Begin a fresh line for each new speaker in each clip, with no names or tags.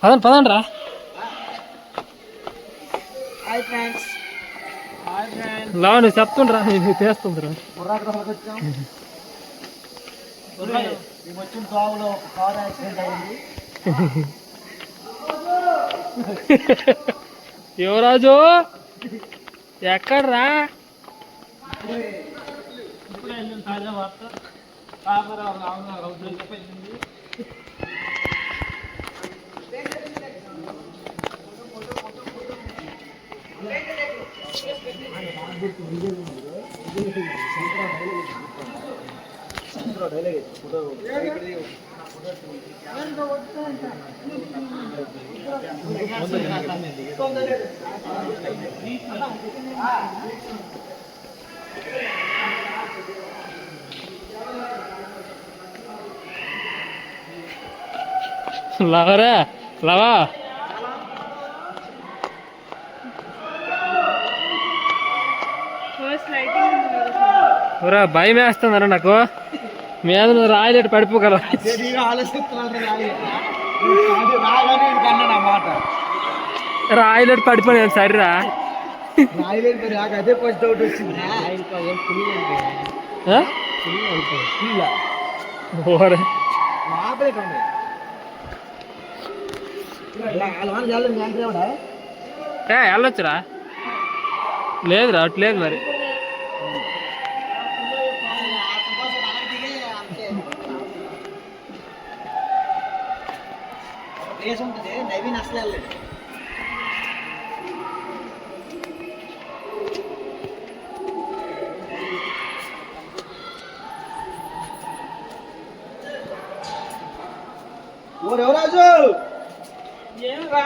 పదండి పదండి రా. లా నువ్వు చెప్తుండ్రా, నువ్వు చేస్తుందిరా. యువరాజు ఎక్కడ్రా? లవరా లవా భయం వేస్తుందరా నాకు. మీద నువ్వు రాయలేటు పడిపోగలవు. రాయలేటు పడిపోయాను సరేరా. వెళ్ళొచ్చురా. లేదురా అట్లేదు మరి. నవీన్ అసలు ఎవరాజు ఏం రా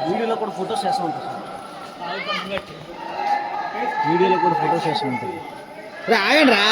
వీడియోలో కూడా ఫొటోస్ చేస్తూ ఉంటారు. వీడియోలో కూడా ఫొటోస్ చేస్తూ ఉంటారు. ఆగండి రా.